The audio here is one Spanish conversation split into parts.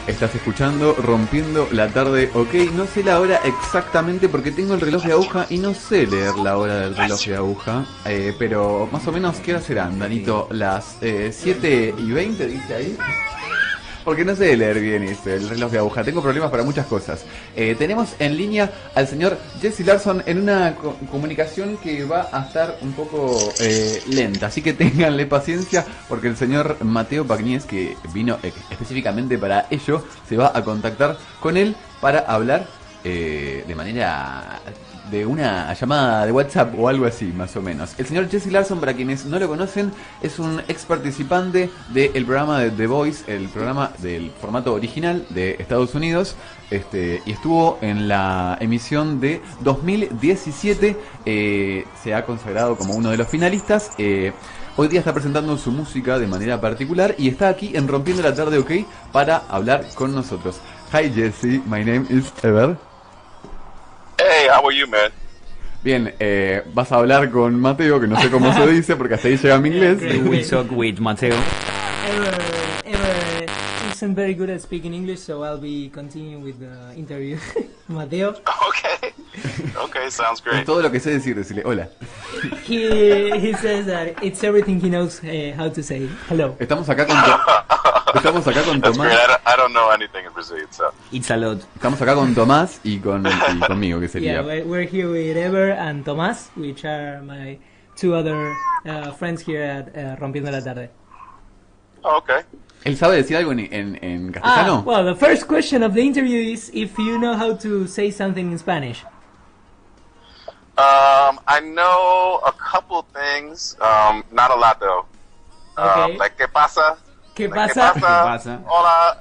Estás escuchando Rompiendo la Tarde, ok. No sé la hora exactamente porque tengo el reloj de aguja y no sé leer la hora del reloj de aguja. Pero más o menos, ¿qué hora serán, Danito? Las 7:20, dice ahí. Porque no sé leer bien el reloj de aguja. Tengo problemas para muchas cosas. Tenemos en línea al señor Jesse Larson en una comunicación que va a estar un poco lenta. Así que ténganle paciencia porque el señor Mateo Pagnies, que vino específicamente para ello, se va a contactar con él para hablar de manera... de una llamada de WhatsApp o algo así, más o menos. El señor Jesse Larson, para quienes no lo conocen, es un ex participante del programa de The Voice, el programa del formato original de Estados Unidos, y estuvo en la emisión de 2017, se ha consagrado como uno de los finalistas. Hoy día está presentando su música de manera particular y está aquí en Rompiendo la Tarde, ok, para hablar con nosotros. Hi Jesse, my name is Ever. Hey, how are you, man? Bien, vas a hablar con Mateo, que no sé cómo se dice, porque hasta ahí llega mi inglés. We will talk with Mateo. Ever isn't very good at speaking English, so I'll be continuing with the interview. Mateo. Okay, sounds great. Es todo lo que sé decir, decirle hola. He says that it's everything he knows how to say. Hello. Estamos acá con That's Tomás. great. I don't know anything in Brazilian, so. It's a lot. Estamos acá con Tomás y conmigo, que sería. Yeah, we're here with Ever and Tomás, which are my two other friends here at Rompiendo la Tarde. Oh, okay. ¿Él sabe decir algo en castellano? Well, the first question of the interview is if you know how to say something in Spanish. I know a couple things. Not a lot though. Okay. Like ¿qué pasa? ¿Qué Like, pasa? ¿Qué pasa? Hola.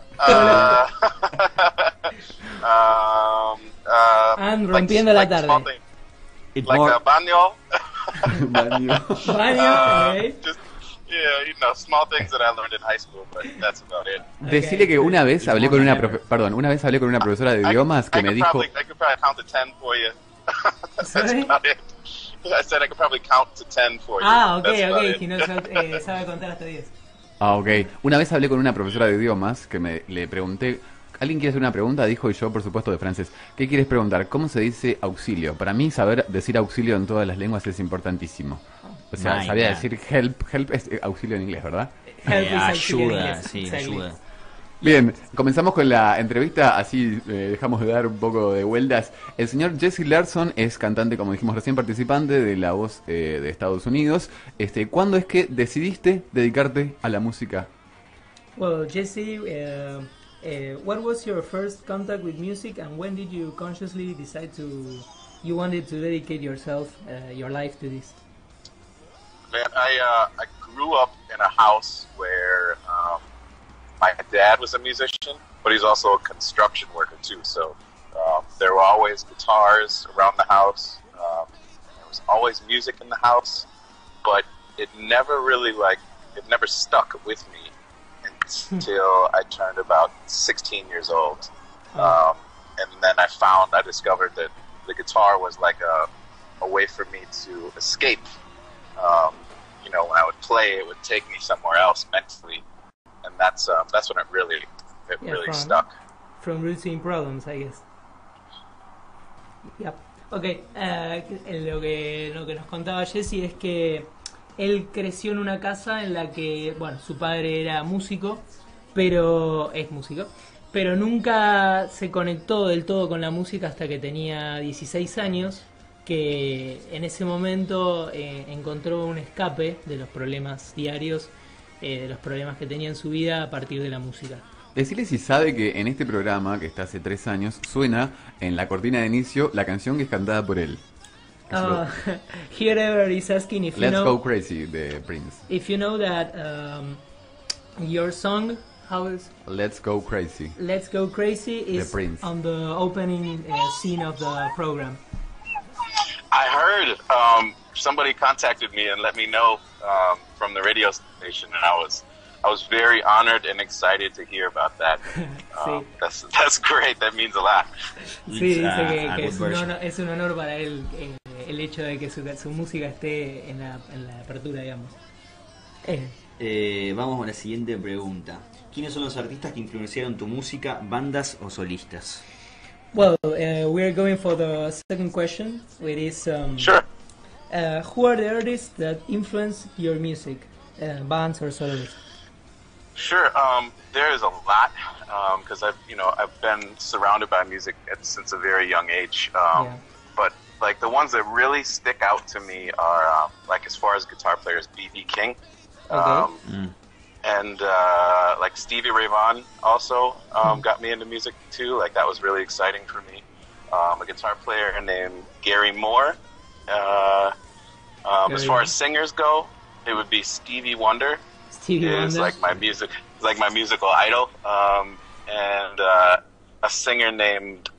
And Rompiendo la Tarde. small thing, It's like more... a baño. Baño. Baño, okay. Just small things that I learned in high school, but that's about it. Decirle que una vez hablé con una profesora de idiomas que me dijo... I could probably count to 10 for you. That's Sorry? about it. I said I could probably count to 10 for you. Ah, That's about okay. it. He knows sabe contar hasta 10. Ah, ok. Una vez hablé con una profesora de idiomas que le pregunté... ¿Alguien quiere hacer una pregunta? Dijo, y yo, por supuesto, de francés. ¿Qué quieres preguntar? ¿Cómo se dice auxilio? Para mí, saber decir auxilio en todas las lenguas es importantísimo. O sea, My sabía God. decir help es auxilio en inglés, ¿verdad? Help is actually in ayuda, English. sí, Exactly. ayuda. Bien, comenzamos con la entrevista, así dejamos de dar un poco de vueltas. El señor Jesse Larson es cantante, como dijimos recién, participante de La Voz de Estados Unidos. ¿Cuándo es que decidiste dedicarte a la música? Well, Jesse, what was your first contact with music, and when did you consciously decide you wanted to dedicate yourself, your life to this? Man, I grew up in a house where my dad was a musician, but he's also a construction worker too. So there were always guitars around the house. There was always music in the house, but it never really it never stuck with me until I turned about 16 years old. And then I discovered that the guitar was like a way for me to escape. When I would play, it would take me somewhere else mentally, and that's when it really stuck. From routine problems, I guess. Yep. Okay. Lo que nos contaba Jesse es que él creció en una casa en la que, bueno, su padre era músico, pero nunca se conectó del todo con la música hasta que tenía 16 años, que en ese momento encontró un escape de los problemas diarios, de los problemas que tenía en su vida a partir de la música. Decirle si sabe que en este programa, que está hace 3 años, suena en la cortina de inicio la canción que es cantada por él. Here Ever is asking if Let's you know... Go Crazy, de Prince. If you know that your song, how is... Let's Go Crazy. Let's Go Crazy is Prince. on the opening scene of the program. I heard somebody contacted me and let me know from the radio station, and I was very honored and excited to hear about that. Sí. That's great. That means a lot. Sí, dice que good es un honor para él el hecho de que su música esté en la apertura, digamos. Vamos a la siguiente pregunta. ¿Quiénes son los artistas que influenciaron tu música, bandas o solistas? Well, we're going for the second question, which is Sure. who are the artists that influence your music, bands or soloists? Sure. There is a lot because I've been surrounded by music since a very young age. Yeah. But like the ones that really stick out to me are like as far as guitar players, B.B. King, Okay. and like Stevie Ray Vaughan also got me into music too. Like that was really exciting for me. A guitar player named Gary Moore. As far as singers go, it would be Stevie Wonder. Stevie Is Wonder. like my musical idol, and a singer named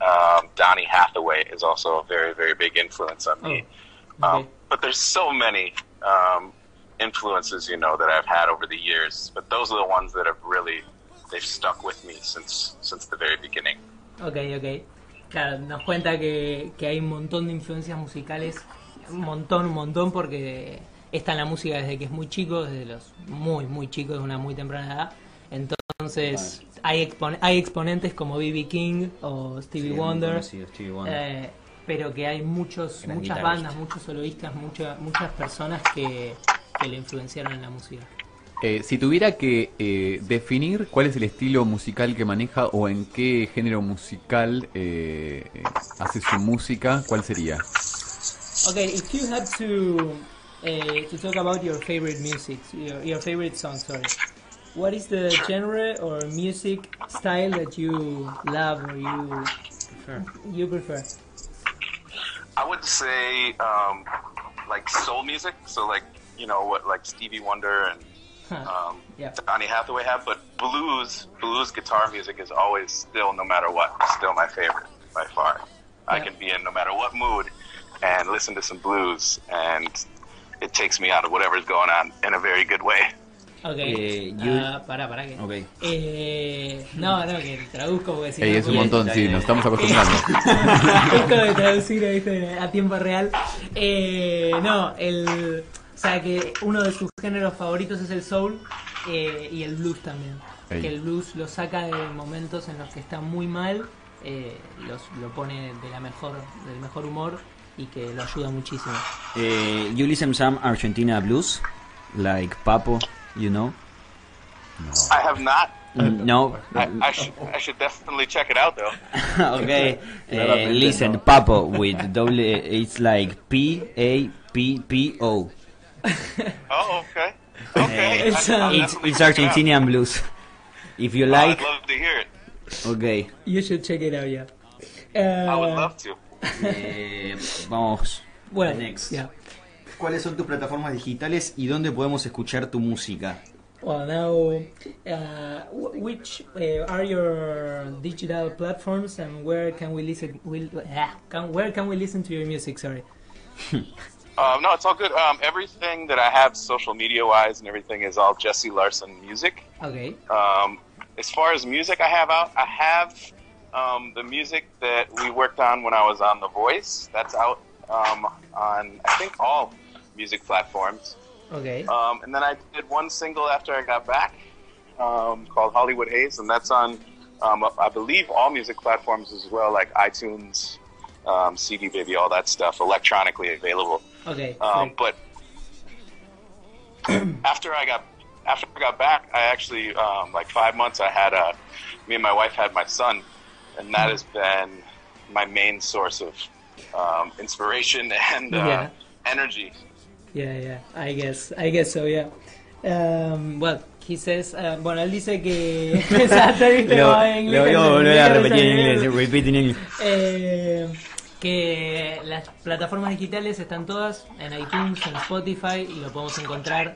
Donny Hathaway is also a very, very big influence on me. Okay. But there's so many influences, that I've had over the years. But those are the ones that they've stuck with me since the very beginning. Ok. Claro, nos cuenta que hay un montón de influencias musicales, un montón, porque está en la música desde que es muy chico, desde los muy chicos, de una muy temprana edad. Entonces, hay exponentes como B.B. King o Stevie Wonder, pero que hay muchas bandas, muchos soloistas, muchas personas que le influenciaron en la música. Si tuviera que definir cuál es el estilo musical que maneja o en qué género musical hace su música, ¿cuál sería? Okay, if you had to talk about your favorite music, your favorite song, sorry, what is the genre or music style that you love or you prefer? I would say like soul music, so like like Stevie Wonder and Yeah. Donny Hathaway have, but blues guitar music is always still, no matter what, still my favorite by far. I can be in no matter what mood and listen to some blues, and it takes me out of whatever's going on in a very good way. Okay. Para que. Okay. No, que traduzco porque si no Es un montón, sí, nos estamos acostumbrando. Esto de traducir ¿viste? A tiempo real. O sea que uno de sus géneros favoritos es el soul y el blues también. Ey. Que el blues lo saca de momentos en los que está muy mal, lo pone del mejor humor y que lo ayuda muchísimo. You listen some Argentina blues, like Papo, you know? I have not. No. I should definitely check it out though. Okay. Listen, Papo with double. It's like P-A-P-P-O. Oh, okay. Okay. It's, It's Argentinian blues. If you like, I'd love to hear it. okay. You should check it out, yeah. I would love to. Vamos. Well, Next. yeah. ¿Cuáles son tus plataformas digitales y dónde podemos escuchar tu música? Well, now, which are your digital platforms, and where can we listen? Where can we listen to your music? Sorry. No, it's all good. Everything that I have social media wise and everything is all Jesse Larson music. Okay. As far as music I have out, I have the music that we worked on when I was on The Voice. That's out on, I think, all music platforms. Okay. And then I did one single after I got back called Hollywood Haze, and that's on, I believe, all music platforms as well, like iTunes, CD Baby, all that stuff, electronically available. Okay. But after I got back, I actually like 5 months. Me and my wife had my son, and that has been my main source of inspiration and energy. Yeah. I guess so. Yeah. Well, he says. Bueno, él dice que. Lo voy a volver a repetir en inglés. Repeat in English. Que las plataformas digitales están todas en iTunes, en Spotify, y lo podemos encontrar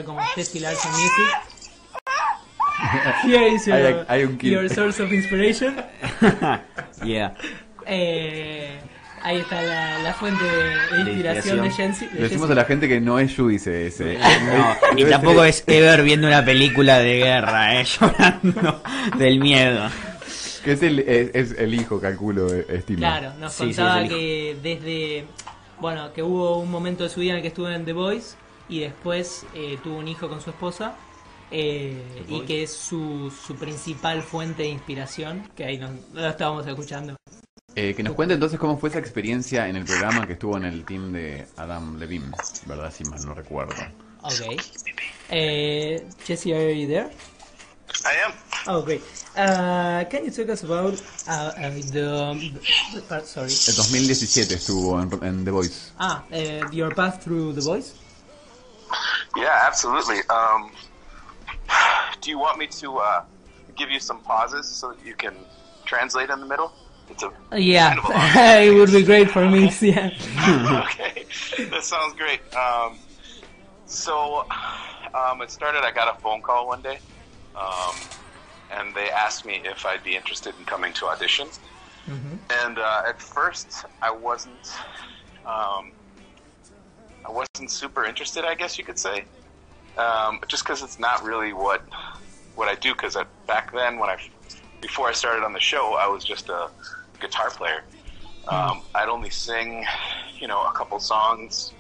como Jesse Larson Music. Here is your source of inspiration. Yeah. Ahí está la fuente de inspiración de Jesse. Le decimos a la gente que no es Juice ese. No, y tampoco es Ever viendo una película de guerra, llorando del miedo. Que es el hijo, calculo, estimo. Claro, nos contaba que desde, que hubo un momento de su vida en el que estuvo en The Voice y después tuvo un hijo con su esposa y que es su principal fuente de inspiración, que ahí lo estábamos escuchando. Que nos cuente entonces cómo fue esa experiencia en el programa, que estuvo en el team de Adam Levine, ¿verdad? Si mal no recuerdo. Okay. Jesse, are you there? I am. Oh, great. Can you talk us about sorry. El 2017 estuvo en The Voice. Your path through The Voice? Yeah, absolutely. Do you want me to give you some pauses so that you can translate in the middle? It's yeah, kind of a it would be great for me. Yeah. Okay, that sounds great. So it started. I got a phone call one day, and they asked me if I'd be interested in coming to audition. Mm-hmm. And at first, I wasn't super interested, I guess you could say, just because it's not really what I do. Because back then, before I started on the show, I was just a guitar player. I'd only sing, a couple songs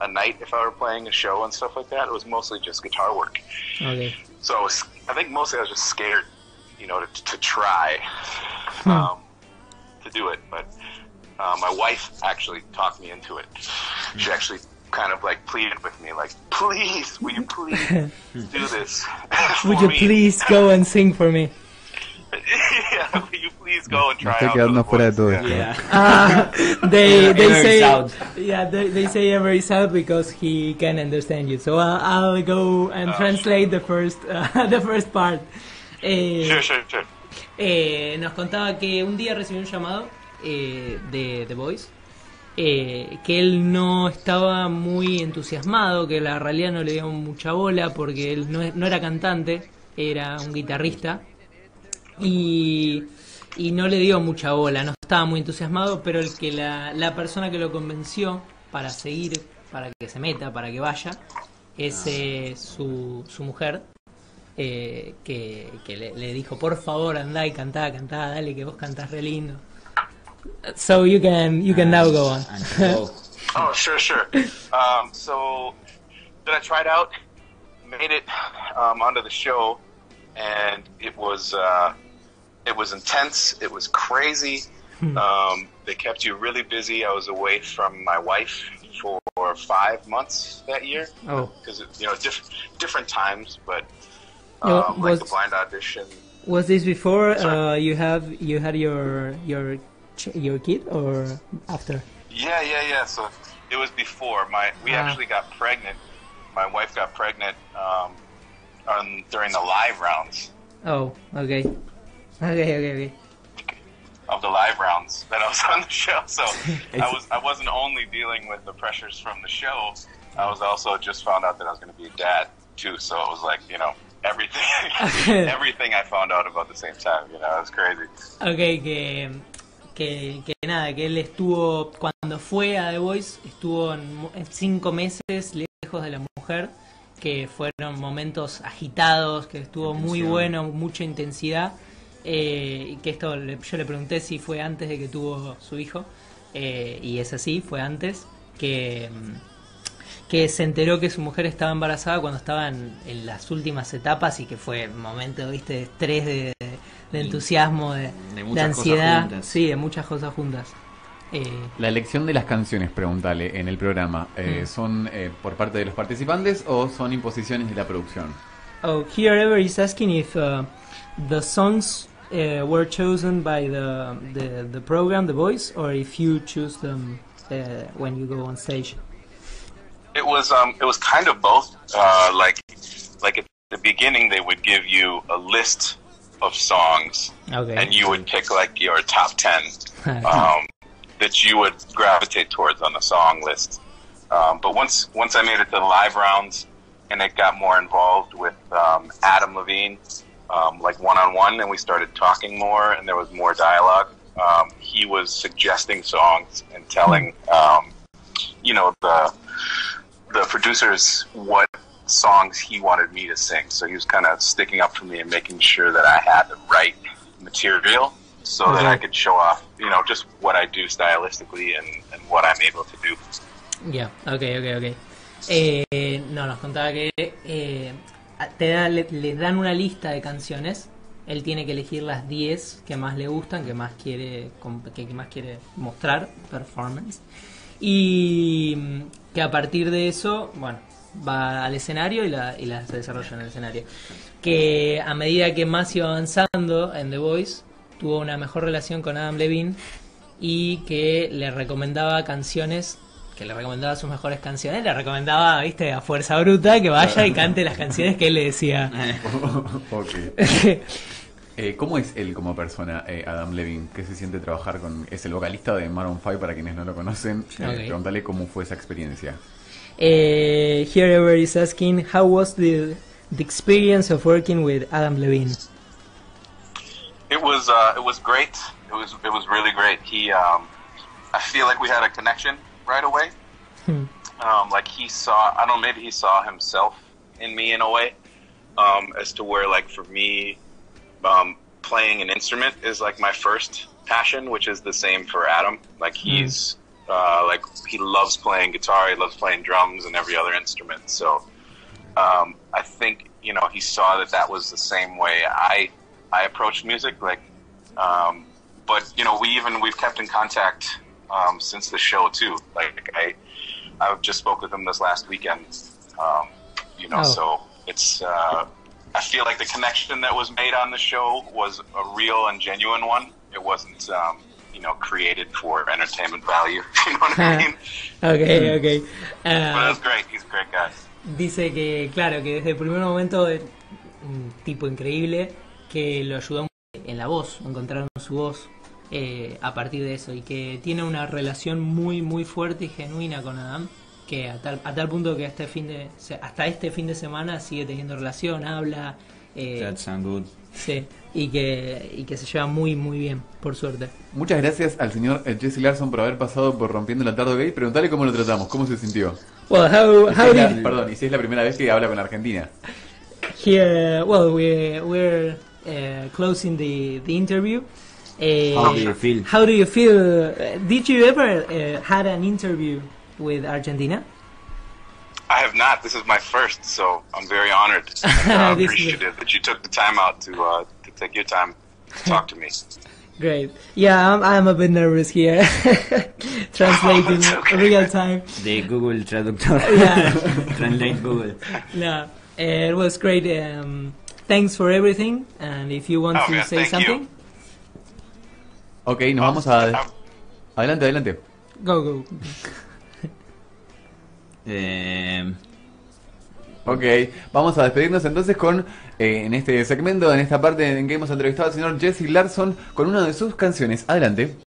a night if I were playing a show and stuff like that. It was mostly just guitar work. Okay. So I think mostly I was just scared, to try to do it. But my wife actually talked me into it. She actually kind of pleaded with me, please, will you please do this? Would you please go and sing for me? Yeah, will you please go and try Estoy out quedando for fuera the de todo voice? esto. They say out. yeah they say every out because he can understand you. So I'll go and translate the first part. Sure. Nos contaba que un día recibió un llamado de The Voice, que él no estaba muy entusiasmado, que la realidad no le dio mucha bola porque él no era cantante, era un guitarrista y no le dio mucha bola, no estaba muy entusiasmado, pero la persona que lo convenció para seguir, para que se meta, para que vaya, es su mujer. Que le dijo, por favor, andá y cantá, dale, que vos cantás re lindo. So you can now go on. Oh, sure. So then I tried out, made it onto the show, and it was intense. It was crazy. They kept you really busy. I was away from my wife for 5 months that year. Oh, because different times, but. The blind audition. Was this before you had your kid or after? Yeah. So it was before we actually got pregnant. My wife got pregnant during the live rounds. Oh, okay. Of the live rounds that I was on the show, so I wasn't only dealing with the pressures from the show. I was also just found out that I was going to be a dad too. So it was everything I found out about the same time, it was crazy. Okay, que nada, que él estuvo, cuando fue a The Voice, estuvo en 5 meses lejos de la mujer, que fueron momentos agitados, que estuvo muy bueno, mucha intensidad, y que esto yo le pregunté si fue antes de que tuvo su hijo, y es así, fue antes, que se enteró que su mujer estaba embarazada cuando estaba en las últimas etapas y que fue un momento, viste, de estrés, de entusiasmo, de ansiedad, sí, de muchas cosas juntas. La elección de las canciones, preguntale, en el programa, ¿son por parte de los participantes o son imposiciones de la producción? Oh, here Ever is asking if the songs were chosen by the program, The Voice, or if you choose them when you go on stage. It was kind of both. Like at the beginning, they would give you a list of songs, okay, and you would pick your top 10 that you would gravitate towards on the song list. But once I made it to the live rounds, and it got more involved with Adam Levine, one-on-one, and we started talking more, and there was more dialogue. He was suggesting songs and telling, the producers what songs he wanted me to sing. So he was kind of sticking up for me and making sure that I had the right material so that I could show off, just what I do stylistically and what I'm able to do. Yeah, okay. No, nos contaba que le dan una lista de canciones. Él tiene que elegir las 10 que más le gustan, que más quiere mostrar, performance. Y que a partir de eso, bueno, va al escenario y las desarrolla en el escenario. Que a medida que más iba avanzando en The Voice, tuvo una mejor relación con Adam Levine y que le recomendaba canciones, que le recomendaba sus mejores canciones, le recomendaba, viste, a fuerza bruta que vaya y cante las canciones que él le decía. Ok. ¿Cómo es él como persona, Adam Levine? ¿Qué se siente trabajar con...? Es el vocalista de Maroon 5, para quienes no lo conocen. Pregúntale cómo fue esa experiencia. Here everybody is asking, how was the experience of working with Adam Levine? It was great. It was really great. He, I feel like we had a connection right away. Like he saw, I don't know, maybe he saw himself in me in a way, as to where, like, for me, playing an instrument is like my first passion, which is the same for Adam. Like he's like he loves playing guitar, he loves playing drums and every other instrument. So I think, you know, he saw that was the same way I approached music. Like, but you know, we've kept in contact since the show too. Like I just spoke with him this last weekend. You know, so it's. I feel like the connection that was made on the show was a real and genuine one. It wasn't, you know, created for entertainment value. You know what I mean? Okay. But it was great. He's a great guy. Dice que, claro, que desde el primer momento es un tipo increíble, que lo ayudó en la voz, encontraron su voz a partir de eso, y que tiene una relación muy, muy fuerte y genuina con Adam, que a tal punto que hasta este fin de semana sigue teniendo relación, habla, That sounds good. sí, y que se lleva muy muy bien, por suerte. Muchas gracias al señor Jesse Larson por haber pasado por Rompiendo la Tarde Gay. Preguntale cómo lo tratamos, cómo se sintió. Well, Perdón, y si es la primera vez que habla con Argentina. Here, well, we're closing the interview. How do you feel? How do you feel? Did you ever had an interview with Argentina? I have not. This is my first, so I'm very honored and appreciative that you took the time out to take your time to talk to me. Great. Yeah, I'm a bit nervous here, translating real time. The Google Traductor. Yeah. Translate Google. No, it was great. Thanks for everything. And if you want to say something, Ok, nos vamos a... Adelante. go. Ok, vamos a despedirnos entonces con, en este segmento, en esta parte en que hemos entrevistado al señor Jesse Larson con una de sus canciones. Adelante.